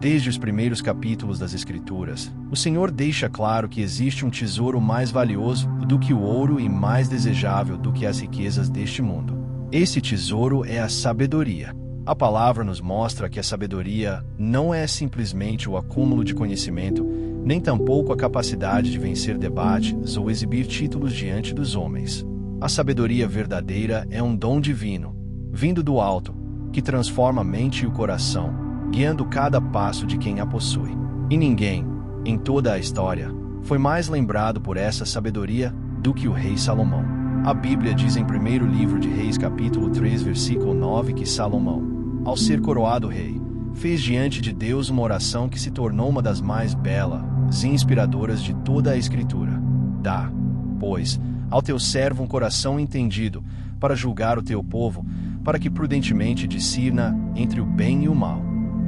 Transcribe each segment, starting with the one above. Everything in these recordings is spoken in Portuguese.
Desde os primeiros capítulos das Escrituras, o Senhor deixa claro que existe um tesouro mais valioso do que o ouro e mais desejável do que as riquezas deste mundo. Esse tesouro é a sabedoria. A palavra nos mostra que a sabedoria não é simplesmente o acúmulo de conhecimento, nem tampouco a capacidade de vencer debates ou exibir títulos diante dos homens. A sabedoria verdadeira é um dom divino, vindo do alto, que transforma a mente e o coração, guiando cada passo de quem a possui. E ninguém, em toda a história, foi mais lembrado por essa sabedoria do que o rei Salomão. A Bíblia diz em 1º livro de Reis capítulo 3 versículo 9 que Salomão, ao ser coroado rei, fez diante de Deus uma oração que se tornou uma das mais belas e inspiradoras de toda a Escritura. Dá, pois, ao teu servo um coração entendido, para julgar o teu povo, para que prudentemente discirna entre o bem e o mal.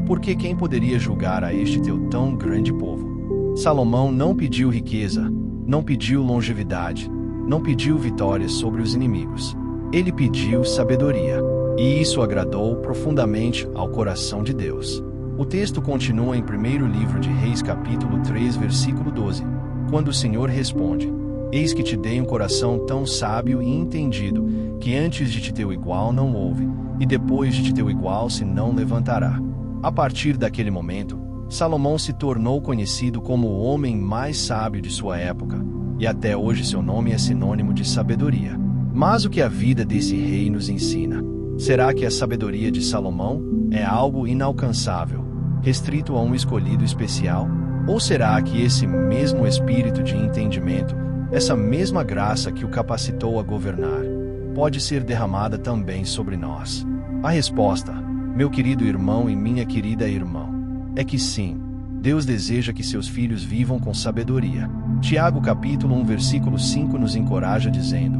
Porque quem poderia julgar a este teu tão grande povo? Salomão não pediu riqueza, não pediu longevidade, não pediu vitórias sobre os inimigos. Ele pediu sabedoria, e isso agradou profundamente ao coração de Deus. O texto continua em 1º livro de Reis capítulo 3 versículo 12, quando o Senhor responde: Eis que te dei um coração tão sábio e entendido, que antes de te teu igual não houve, e depois de te teu igual se não levantará. A partir daquele momento, Salomão se tornou conhecido como o homem mais sábio de sua época, e até hoje seu nome é sinônimo de sabedoria. Mas o que a vida desse rei nos ensina? Será que a sabedoria de Salomão é algo inalcançável, restrito a um escolhido especial? Ou será que esse mesmo espírito de entendimento, essa mesma graça que o capacitou a governar, pode ser derramada também sobre nós? A resposta, meu querido irmão e minha querida irmã, é que sim, Deus deseja que seus filhos vivam com sabedoria. Tiago capítulo 1 versículo 5 nos encoraja dizendo: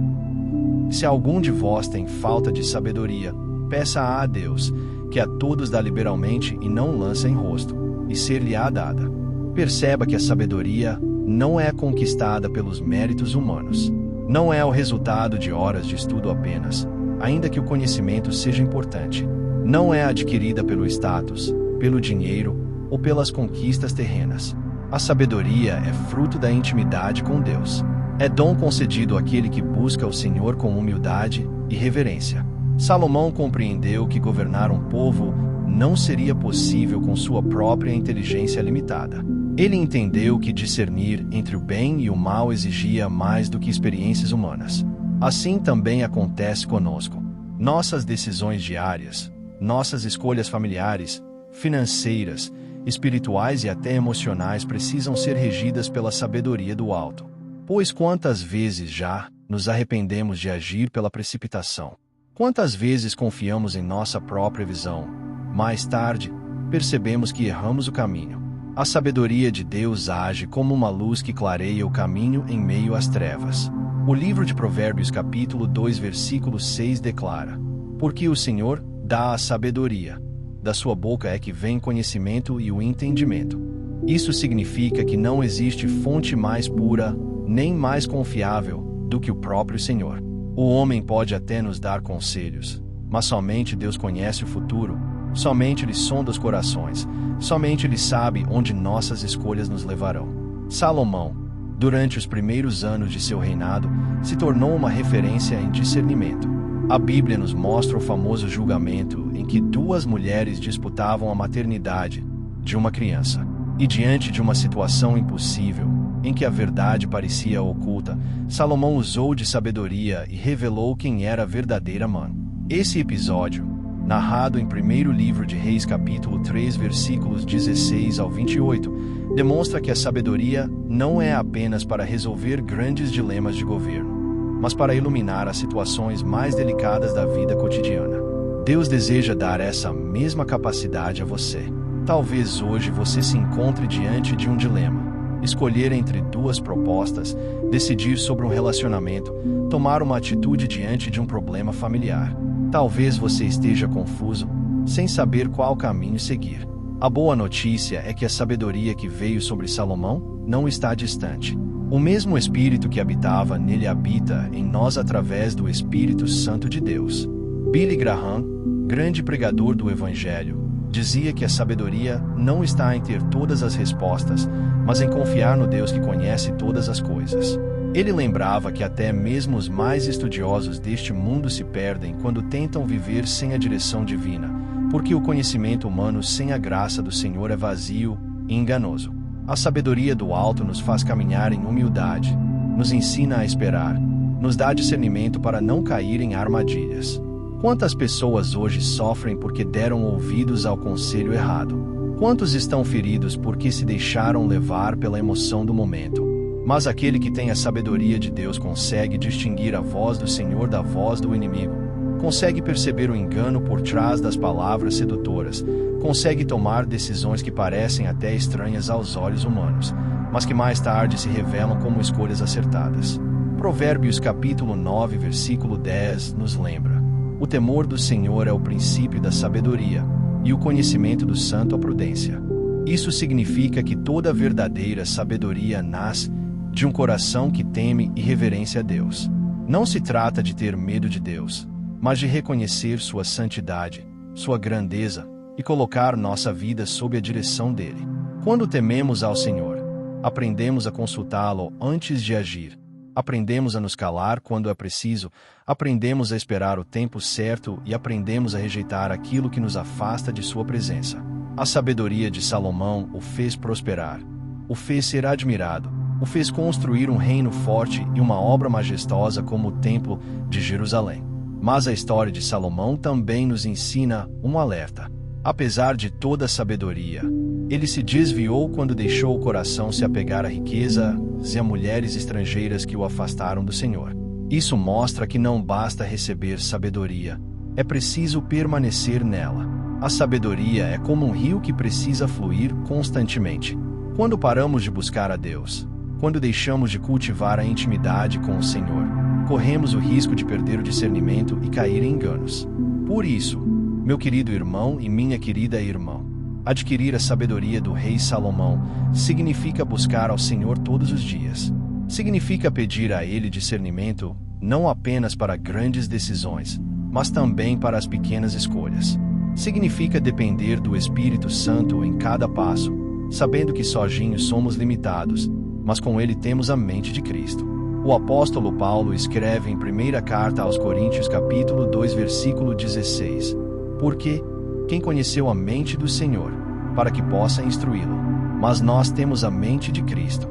Se algum de vós tem falta de sabedoria, peça a Deus, que a todos dá liberalmente e não lança em rosto, e ser-lhe-á dada. Perceba que a sabedoria não é conquistada pelos méritos humanos. Não é o resultado de horas de estudo apenas, ainda que o conhecimento seja importante. Não é adquirida pelo status, pelo dinheiro ou pelas conquistas terrenas. A sabedoria é fruto da intimidade com Deus. É dom concedido àquele que busca o Senhor com humildade e reverência. Salomão compreendeu que governar um povo não seria possível com sua própria inteligência limitada. Ele entendeu que discernir entre o bem e o mal exigia mais do que experiências humanas. Assim também acontece conosco. Nossas decisões diárias, nossas escolhas familiares, financeiras, espirituais e até emocionais precisam ser regidas pela sabedoria do alto. Pois quantas vezes já nos arrependemos de agir pela precipitação? Quantas vezes confiamos em nossa própria visão? Mais tarde, percebemos que erramos o caminho. A sabedoria de Deus age como uma luz que clareia o caminho em meio às trevas. O livro de Provérbios capítulo 2 versículo 6 declara: Porque o Senhor dá a sabedoria, da sua boca é que vem conhecimento e o entendimento. Isso significa que não existe fonte mais pura, nem mais confiável, do que o próprio Senhor. O homem pode até nos dar conselhos, mas somente Deus conhece o futuro, somente Ele sonda os corações, somente Ele sabe onde nossas escolhas nos levarão. Salomão, durante os primeiros anos de seu reinado, se tornou uma referência em discernimento. A Bíblia nos mostra o famoso julgamento em que duas mulheres disputavam a maternidade de uma criança. E diante de uma situação impossível, em que a verdade parecia oculta, Salomão usou de sabedoria e revelou quem era a verdadeira mãe. Esse episódio, narrado em 1º livro de Reis capítulo 3 versículos 16 ao 28, demonstra que a sabedoria não é apenas para resolver grandes dilemas de governo, mas para iluminar as situações mais delicadas da vida cotidiana. Deus deseja dar essa mesma capacidade a você. Talvez hoje você se encontre diante de um dilema. Escolher entre duas propostas, decidir sobre um relacionamento, tomar uma atitude diante de um problema familiar. Talvez você esteja confuso, sem saber qual caminho seguir. A boa notícia é que a sabedoria que veio sobre Salomão não está distante. O mesmo Espírito que habitava nele habita em nós através do Espírito Santo de Deus. Billy Graham, grande pregador do Evangelho, Dizia que a sabedoria não está em ter todas as respostas, mas em confiar no Deus que conhece todas as coisas. Ele lembrava que até mesmo os mais estudiosos deste mundo se perdem quando tentam viver sem a direção divina, porque o conhecimento humano sem a graça do Senhor é vazio e enganoso. A sabedoria do alto nos faz caminhar em humildade, nos ensina a esperar, nos dá discernimento para não cair em armadilhas. Quantas pessoas hoje sofrem porque deram ouvidos ao conselho errado? Quantos estão feridos porque se deixaram levar pela emoção do momento? Mas aquele que tem a sabedoria de Deus consegue distinguir a voz do Senhor da voz do inimigo, consegue perceber o engano por trás das palavras sedutoras, consegue tomar decisões que parecem até estranhas aos olhos humanos, mas que mais tarde se revelam como escolhas acertadas. Provérbios capítulo 9, versículo 10 nos lembra: o temor do Senhor é o princípio da sabedoria, e o conhecimento do santo a prudência. Isso significa que toda verdadeira sabedoria nasce de um coração que teme e reverência a Deus. Não se trata de ter medo de Deus, mas de reconhecer sua santidade, sua grandeza, e colocar nossa vida sob a direção dele. Quando tememos ao Senhor, aprendemos a consultá-lo antes de agir. Aprendemos a nos calar quando é preciso, aprendemos a esperar o tempo certo e aprendemos a rejeitar aquilo que nos afasta de sua presença. A sabedoria de Salomão o fez prosperar, o fez ser admirado, o fez construir um reino forte e uma obra majestosa como o Templo de Jerusalém. Mas a história de Salomão também nos ensina um alerta. Apesar de toda a sabedoria, ele se desviou quando deixou o coração se apegar à riqueza e a mulheres estrangeiras que o afastaram do Senhor. Isso mostra que não basta receber sabedoria, é preciso permanecer nela. A sabedoria é como um rio que precisa fluir constantemente. Quando paramos de buscar a Deus, quando deixamos de cultivar a intimidade com o Senhor, corremos o risco de perder o discernimento e cair em enganos. Por isso, meu querido irmão e minha querida irmã, adquirir a sabedoria do rei Salomão significa buscar ao Senhor todos os dias. Significa pedir a Ele discernimento não apenas para grandes decisões, mas também para as pequenas escolhas. Significa depender do Espírito Santo em cada passo, sabendo que sozinhos somos limitados, mas com Ele temos a mente de Cristo. O apóstolo Paulo escreve em 1ª carta aos Coríntios capítulo 2 versículo 16: porque quem conheceu a mente do Senhor, para que possa instruí-lo? Mas nós temos a mente de Cristo.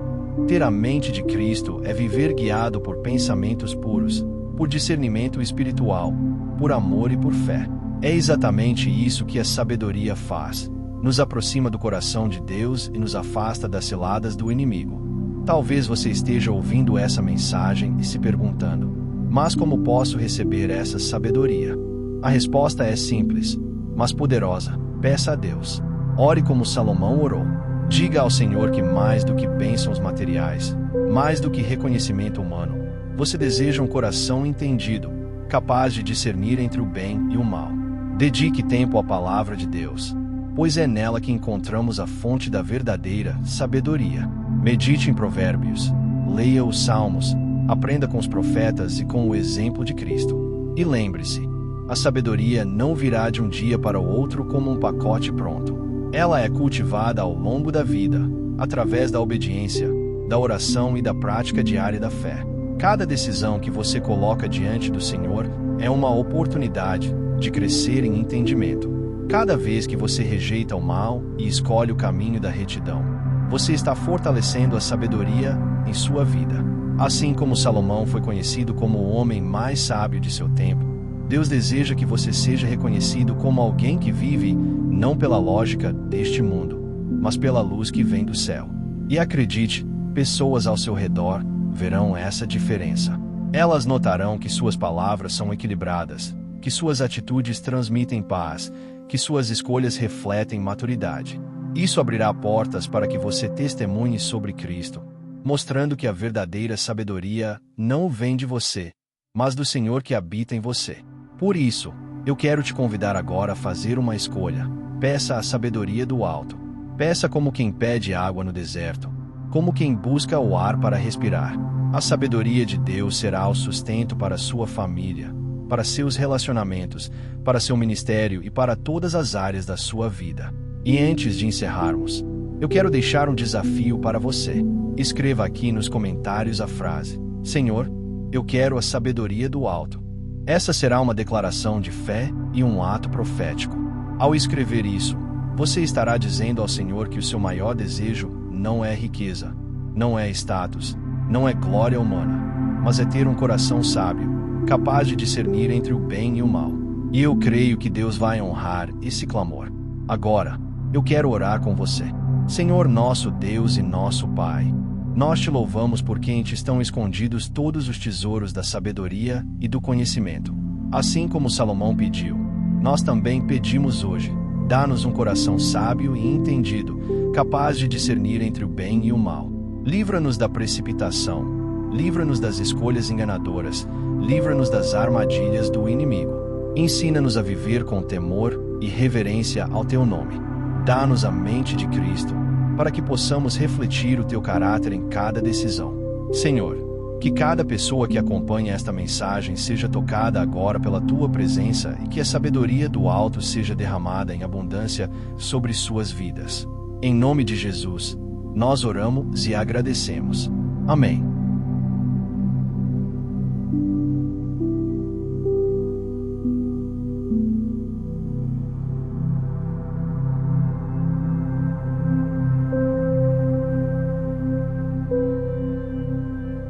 Ter a mente de Cristo é viver guiado por pensamentos puros, por discernimento espiritual, por amor e por fé. É exatamente isso que a sabedoria faz. Nos aproxima do coração de Deus e nos afasta das ciladas do inimigo. Talvez você esteja ouvindo essa mensagem e se perguntando: mas como posso receber essa sabedoria? A resposta é simples, mas poderosa. Peça a Deus. Ore como Salomão orou. Diga ao Senhor que mais do que bênçãos materiais, mais do que reconhecimento humano, você deseja um coração entendido, capaz de discernir entre o bem e o mal. Dedique tempo à palavra de Deus, pois é nela que encontramos a fonte da verdadeira sabedoria. Medite em Provérbios, leia os Salmos, aprenda com os profetas e com o exemplo de Cristo. E lembre-se, a sabedoria não virá de um dia para o outro como um pacote pronto. Ela é cultivada ao longo da vida, através da obediência, da oração e da prática diária da fé. Cada decisão que você coloca diante do Senhor é uma oportunidade de crescer em entendimento. Cada vez que você rejeita o mal e escolhe o caminho da retidão, você está fortalecendo a sabedoria em sua vida. Assim como Salomão foi conhecido como o homem mais sábio de seu tempo, Deus deseja que você seja reconhecido como alguém que vive não pela lógica deste mundo, mas pela luz que vem do céu. E acredite, pessoas ao seu redor verão essa diferença. Elas notarão que suas palavras são equilibradas, que suas atitudes transmitem paz, que suas escolhas refletem maturidade. Isso abrirá portas para que você testemunhe sobre Cristo, mostrando que a verdadeira sabedoria não vem de você, mas do Senhor que habita em você. Por isso, eu quero te convidar agora a fazer uma escolha. Peça a sabedoria do alto. Peça como quem pede água no deserto, como quem busca o ar para respirar. A sabedoria de Deus será o sustento para sua família, para seus relacionamentos, para seu ministério e para todas as áreas da sua vida. E antes de encerrarmos, eu quero deixar um desafio para você. Escreva aqui nos comentários a frase: Senhor, eu quero a sabedoria do alto. Essa será uma declaração de fé e um ato profético. Ao escrever isso, você estará dizendo ao Senhor que o seu maior desejo não é riqueza, não é status, não é glória humana, mas é ter um coração sábio, capaz de discernir entre o bem e o mal. E eu creio que Deus vai honrar esse clamor. Agora, eu quero orar com você. Senhor nosso Deus e nosso Pai, nós te louvamos porque em ti estão escondidos todos os tesouros da sabedoria e do conhecimento. Assim como Salomão pediu, nós também pedimos hoje: dá-nos um coração sábio e entendido, capaz de discernir entre o bem e o mal. Livra-nos da precipitação, livra-nos das escolhas enganadoras, livra-nos das armadilhas do inimigo. Ensina-nos a viver com temor e reverência ao teu nome. Dá-nos a mente de Cristo, para que possamos refletir o teu caráter em cada decisão. Senhor, que cada pessoa que acompanha esta mensagem seja tocada agora pela tua presença e que a sabedoria do alto seja derramada em abundância sobre suas vidas. Em nome de Jesus, nós oramos e agradecemos. Amém.